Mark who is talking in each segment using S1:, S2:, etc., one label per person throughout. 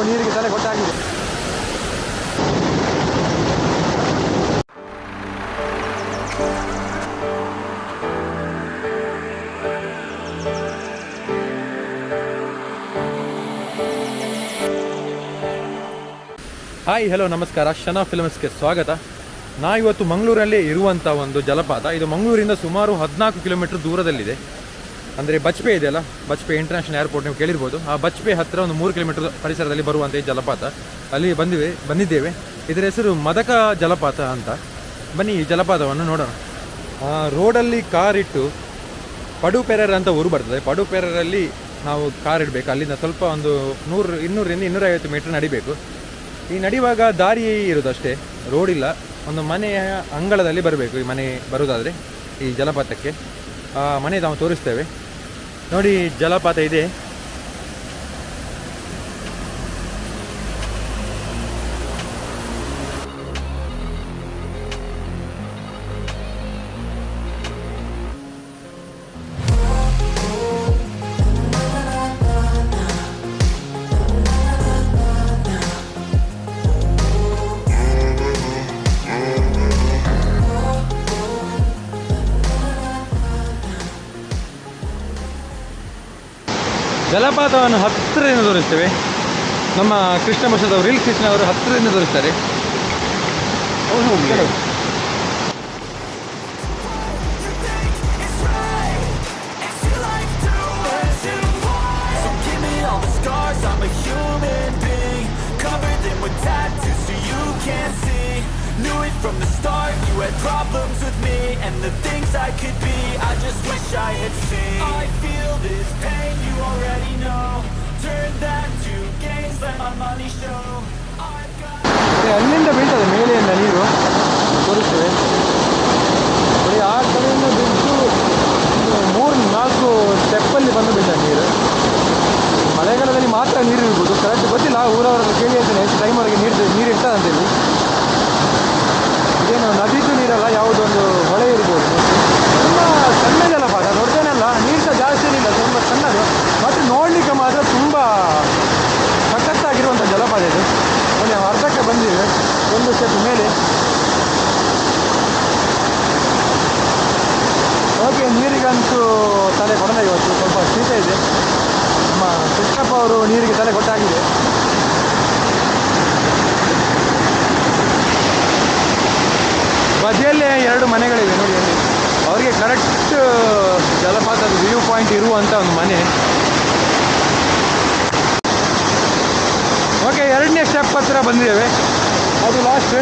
S1: ನೀರಿಗೆ ತಲೆ ಕೊಟ್ಟಾಗಿದೆ. Hi hello ನಮಸ್ಕಾರ, ಶನಾ ಫಿಲ್ಮ್ಸ್ಗೆ ಸ್ವಾಗತ. ಇವತ್ತು ಮಂಗಳೂರಲ್ಲಿ ಇರುವಂಥ ಒಂದು ಜಲಪಾತ. ಇದು ಮಂಗಳೂರಿಂದ ಸುಮಾರು 14 ಕಿಲೋಮೀಟರ್ ದೂರದಲ್ಲಿದೆ. ಅಂದರೆ ಬಜ್ಪೆ ಇದೆಯಲ್ಲ, ಬಜ್ಪೆ ಇಂಟರ್ನ್ಯಾಷನಲ್ ಏರ್ಪೋರ್ಟ್ ನೀವು ಕೇಳಿರ್ಬೋದು. ಆ ಬಜ್ಪೆ ಹತ್ತಿರ ಒಂದು 3 ಕಿಲೋಮೀಟರ್ ಪರಿಸರದಲ್ಲಿ ಬರುವಂಥ ಈ ಜಲಪಾತ. ಅಲ್ಲಿ ಬಂದಿದ್ದೇವೆ. ಇದರ ಹೆಸರು ಮದಕ ಜಲಪಾತ ಅಂತ. ಬನ್ನಿ ಈ ಜಲಪಾತವನ್ನು ನೋಡೋಣ. ರೋಡಲ್ಲಿ ಕಾರಿಟ್ಟು ಪಡುಪೆರರ್ ಅಂತ ಊರು ಬರ್ತದೆ. ಪಡುಪೆರರಲ್ಲಿ ನಾವು ಕಾರ್ ಇಡಬೇಕು. ಅಲ್ಲಿಂದ ಸ್ವಲ್ಪ ಒಂದು 200ರಿಂದ 250 ಮೀಟರ್ ನಡಿಬೇಕು. ಈ ನಡೆಯುವಾಗ ದಾರಿ ಇರೋದಷ್ಟೇ, ರೋಡ್ ಇಲ್ಲ. ಒಂದು ಮನೆಯ ಅಂಗಳದಲ್ಲಿ ಬರಬೇಕು. ಈ ಮನೆ ಬರೋದಾದರೆ ಈ ಜಲಪಾತಕ್ಕೆ ಮನೆ ನಾವು ತೋರಿಸ್ತೇವೆ ನೋಡಿ. ಜಲಪಾತ ಇದೆ. ಜಲಪಾತವನ್ನು ಹತ್ತಿರದಿಂದ ತೋರಿಸ್ತೇವೆ. ನಮ್ಮ ಕೃಷ್ಣ ಬಸದವರು, ರಿಲ್ ಕೃಷ್ಣ ಅವರು ಹತ್ತಿರದಿಂದ ತೋರಿಸ್ತಾರೆ.
S2: Knew it from the start, you had problems with me and the things I could be, I just wish I had seen. I feel this pain, you already know. Turn that to gains, let my money show. I've got
S1: ಅಲ್ಲಿಂದ ಬೀಳ್ತದೆ ಮೇಲೆಯಿಂದ ನೀರು ತೋರಿಸ್ತೇವೆ. ಆ ಕಡೆಯಿಂದ ಬಿದ್ದು 3-4 ಸ್ಟೆಪ್ಪಲ್ಲಿ ಬಂದು ಬೀಳ್ತದೆ ನೀರು. ಮಳೆಗಾಲದಲ್ಲಿ ಮಾತ್ರ ನೀರು ಇರ್ಬೋದು, ಕರೆಕ್ಟ್ ಗೊತ್ತಿಲ್ಲ. ಊರವರಲ್ಲಿ ಕೇಳಿ ಹೇಳ್ತೇನೆ ಎಷ್ಟು ಟೈಮ್ವರೆಗೆ ನೀರು ಇರ್ತದೆ ಅಂತೇಳಿ. ಇದೇನು ನದಿದು ನೀರಲ್ಲ, ಯಾವುದೊಂದು ಹೊಳೆ ಇರ್ಬೋದು. ತುಂಬ ಸಣ್ಣ ಜಲಪಾತ, ದೊಡ್ಡದೇನಲ್ಲ. ನೀರು ಸಹ ಜಾಸ್ತಿ ಏನಿಲ್ಲ, ತುಂಬ ಸಣ್ಣದು. ಮತ್ತು ನೋಡಲಿಕ್ಕೆ ಮಾತ್ರ ತುಂಬ ಸಖತ್ತಾಗಿರುವಂಥ ಜಲಪಾತ ಇದು. ನಾವು ಅರ್ಧಕ್ಕೆ ಬಂದಿವೆ, ಒಂದು ಸ್ಟೆಪ್ ಮೇಲೆ. ಓಕೆ, ನೀರಿಗಂತೂ ತಲೆ ಕೊಡಲ್ಲ ಇವತ್ತು, ಸ್ವಲ್ಪ ಶೀತ ಇದೆ. ನಮ್ಮ ಕೃಷ್ಣಪ್ಪ ಅವರು ನೀರಿಗೆ ತಲೆ ಕೊಟ್ಟಾಗಿದೆ. ಬದಿಯಲ್ಲೇ 2 ಮನೆಗಳಿವೆ ನೋಡಿ ಅಲ್ಲಿ. ಅವರಿಗೆ ಕರೆಕ್ಟ್ ಜಲಪಾತದ ವ್ಯೂ ಪಾಯಿಂಟ್ ಇರುವಂಥ ಒಂದು ಮನೆ. ಓಕೆ, 2ನೇ ಸ್ಟೆಪ್ ಹತ್ರ ಬಂದಿದ್ದೇವೆ, ಅದು ಲಾಸ್ಟ್.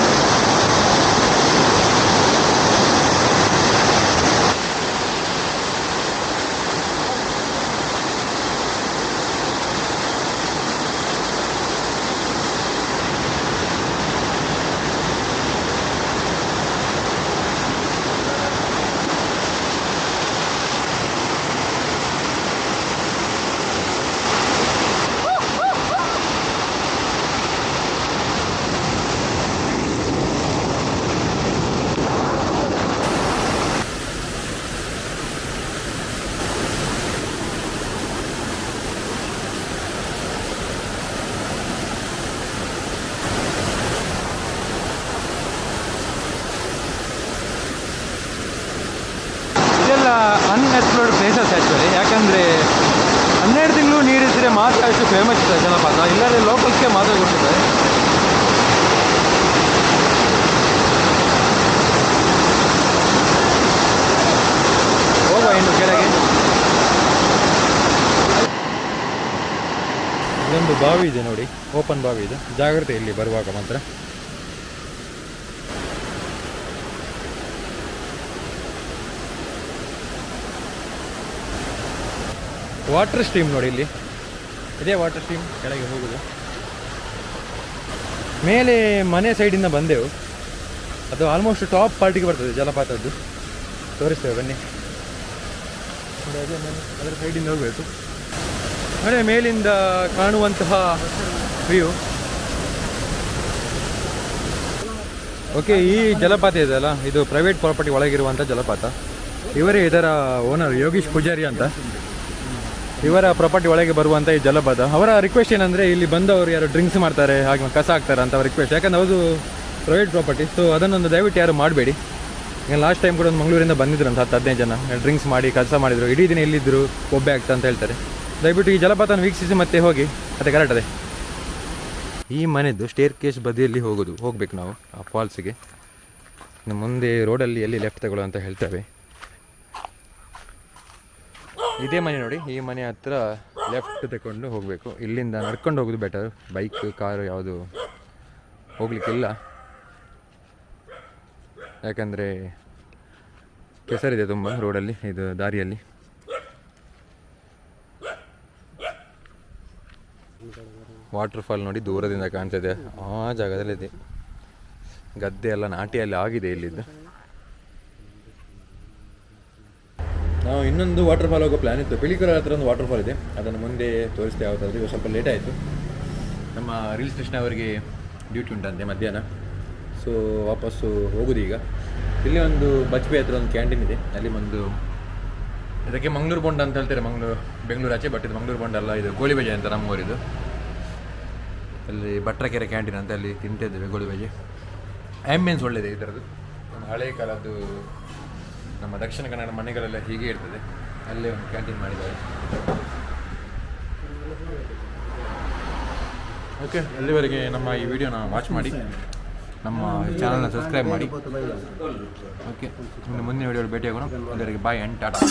S1: Unexplored places actually. ಯಾಕಂದರೆ 12 ತಿಂಗಳು ನೀರಿದ್ದರೆ ಮಾತ್ರ ಅಷ್ಟು ಫೇಮಸ್ ಇದೆ ಜಲಪಾತ. ಇಲ್ಲದೆ ಲೋಕಲ್ಸ್ಗೆ ಮಾತ್ರ ಗೊತ್ತಿದೆ. ಹೋಗುವ ಇನ್ನು ಕೆಳಗೆ. ಇದೊಂದು ಬಾವಿ ಇದೆ ನೋಡಿ, ಓಪನ್ ಬಾವಿ ಇದೆ. ಜಾಗ್ರತೆ ಇಲ್ಲಿ ಬರುವಾಗ ಮಾತ್ರ. ವಾಟರ್ ಸ್ಟ್ರೀಮ್ ನೋಡಿ, ಇಲ್ಲಿ ಇದೇ ವಾಟರ್ ಸ್ಟ್ರೀಮ್. ಕೆಳಗೆ ಹೋಗುದು ಮೇಲೆ ಮನೆ ಸೈಡಿಂದ ಬಂದೆವು. ಅದು ಆಲ್ಮೋಸ್ಟ್ ಟಾಪ್ ಪಾರ್ಟಿಗೆ ಬರ್ತದೆ ಜಲಪಾತದ್ದು. ತೋರಿಸ್ತೇವೆ ಬನ್ನಿ. ಅದೇ ಮನೆ ಅದರ ಸೈಡಿಂದ ಹೋಗಬೇಕು. ಮನೆ ಮೇಲಿಂದ ಕಾಣುವಂತಹ ವ್ಯೂ. ಓಕೆ, ಈ ಜಲಪಾತ ಇದೆಯಲ್ಲ, ಇದು ಪ್ರೈವೇಟ್ ಪ್ರಾಪರ್ಟಿ ಒಳಗಿರುವಂಥ ಜಲಪಾತ. ಇವರೇ ಇದರ ಓನರ್ ಯೋಗೀಶ್ ಪೂಜಾರಿ ಅಂತ. ಇವರ ಪ್ರಾಪರ್ಟಿ ಒಳಗೆ ಬರುವಂಥ ಈ ಜಲಪಾತ. ಅವರ ರಿಕ್ವೆಸ್ಟ್ ಏನಂದರೆ ಇಲ್ಲಿ ಬಂದವರು ಯಾರು ಡ್ರಿಂಕ್ಸ್ ಮಾಡ್ತಾರೆ ಹಾಗೆ ಕಸ ಹಾಕ್ತಾರೆ ಅಂತ ಅವ್ರ ರಿಕ್ವೆಸ್ಟ್. ಯಾಕಂದರೆ ಅದು ಪ್ರೈವೇಟ್ ಪ್ರಾಪರ್ಟಿ. ಸೊ ಅದನ್ನೊಂದು ದಯವಿಟ್ಟು ಯಾರು ಮಾಡಬೇಡಿ. ಈಗ ಲಾಸ್ಟ್ ಟೈಮ್ ಕೂಡ ಒಂದು ಮಂಗಳೂರಿಂದ ಬಂದಿದ್ರು ಅಂತ 10-15 ಜನ ಡ್ರಿಂಕ್ಸ್ ಮಾಡಿ ಕೆಲಸ ಮಾಡಿದರು, ಇಡೀ ದಿನ ಇಲ್ಲಿದ್ದರು, ಒಬ್ಬೆ ಆಗ್ತಾ ಅಂತ ಹೇಳ್ತಾರೆ. ದಯವಿಟ್ಟು ಈ ಜಲಪಾತನ ವೀಕ್ಷಿಸಿ ಮತ್ತೆ ಹೋಗಿ. ಮತ್ತೆ ಕರೆಕ್ಟ್ ಅದೇ ಈ ಮನೆದು ಸ್ಟೇರ್ ಕೇಸ್ ಬದಿಯಲ್ಲಿ ಹೋಗಬೇಕು ನಾವು ಆ ಫಾಲ್ಸಿಗೆ. ಇನ್ನು ಮುಂದೆ ರೋಡಲ್ಲಿ ಎಲ್ಲಿ ಲೆಫ್ಟ್ ತಗೊಳ್ಳೋ ಅಂತ ಹೇಳ್ತೇವೆ. ಇದೇ ಮನೆ ನೋಡಿ, ಈ ಮನೆ ಹತ್ರ ಲೆಫ್ಟ್ ತಗೊಂಡು ಹೋಗಬೇಕು. ಇಲ್ಲಿಂದ ನಡ್ಕೊಂಡು ಹೋಗೋದು ಬೆಟರ್, ಬೈಕ್ ಕಾರು ಯಾವುದು ಹೋಗ್ಲಿಕ್ಕಿಲ್ಲ. ಯಾಕಂದರೆ ಕೆಸರಿದೆ ತುಂಬ ರೋಡಲ್ಲಿ, ಇದು ದಾರಿಯಲ್ಲಿ. ವಾಟರ್ಫಾಲ್ ನೋಡಿ ದೂರದಿಂದ ಕಾಣ್ತಿದೆ, ಆ ಜಾಗದಲ್ಲಿದೆ. ಗದ್ದೆ ಎಲ್ಲ ನಾಟಿಯಲ್ಲಿ ಆಗಿದೆ ಇಲ್ಲಿದ್ದು. ನಾವು ಇನ್ನೊಂದು ವಾಟರ್ಫಾಲ್ ಹೋಗೋ ಪ್ಲ್ಯಾನ್ ಇತ್ತು. ಪಿಲಿಕುರ ಹತ್ರ ಒಂದು ವಾಟರ್ಫಾಲ್ ಇದೆ, ಅದನ್ನು ಮುಂದೆ ತೋರಿಸ್ತಾ ಯಾವ್ದಾದ್ರು. ಇವಾಗ ಸ್ವಲ್ಪ ಲೇಟ್ ಆಯಿತು. ನಮ್ಮ ರೀಲ್ಸ್ ಸ್ಟೇಷನ್ ಅವರಿಗೆ ಡ್ಯೂಟಿ ಉಂಟಂತೆ ಮಧ್ಯಾಹ್ನ. ಸೊ ವಾಪಸ್ಸು ಹೋಗೋದು ಈಗ. ಇಲ್ಲಿ ಒಂದು ಬಜ್ಪೆ ಹತ್ರ ಒಂದು ಕ್ಯಾಂಟೀನ್ ಇದೆ, ಅಲ್ಲಿ ಒಂದು ಇದಕ್ಕೆ ಮಂಗಳೂರು ಬೋಂಡ ಅಂತ ಹೇಳ್ತಾರೆ, ಬೆಂಗಳೂರು ಆಚೆ. ಬಟ್ ಇದು ಮಂಗಳೂರು ಬೋಂಡ ಅಲ್ಲ, ಇದು ಗೋಳಿ ಬಜೆ ಅಂತ ನಮ್ಮೂರಿದು. ಅಲ್ಲಿ ಭಟ್ರಕೆರೆ ಕ್ಯಾಂಟೀನ್ ಅಂತ, ಅಲ್ಲಿ ತಿಂತಿದ್ದೇವೆ ಗೋಳಿ ಬಜೆ. ಆ್ಯಂಬಿಯನ್ಸ್ ಒಳ್ಳೆಯದೆ ಇದರದ್ದು. ಒಂದು ಹಳೆ ಕಾಲದ್ದು ನಮ್ಮ ದಕ್ಷಿಣ ಕನ್ನಡ ಮನೆಗಳೆಲ್ಲ ಹೀಗೆ ಇರ್ತದೆ. ಅಲ್ಲೇ ಒಂದು ಕ್ಯಾಂಟೀನ್ ಮಾಡಿದ್ದಾರೆ. ಓಕೆ, ಅಲ್ಲಿವರೆಗೆ ನಮ್ಮ ಈ ವಿಡಿಯೋನ ವಾಚ್ ಮಾಡಿ, ನಮ್ಮ ಚಾನಲ್ನ ಸಬ್ಸ್ಕ್ರೈಬ್ ಮಾಡಿ. ಓಕೆ, ಮುಂದಿನ ವಿಡಿಯೋದಲ್ಲಿ ಭೇಟಿಯಾಗೋಣ. ಎಲ್ಲರಿಗೆ ಬಾಯ್ ಆ್ಯಂಡ್ ಟಾಟಾ.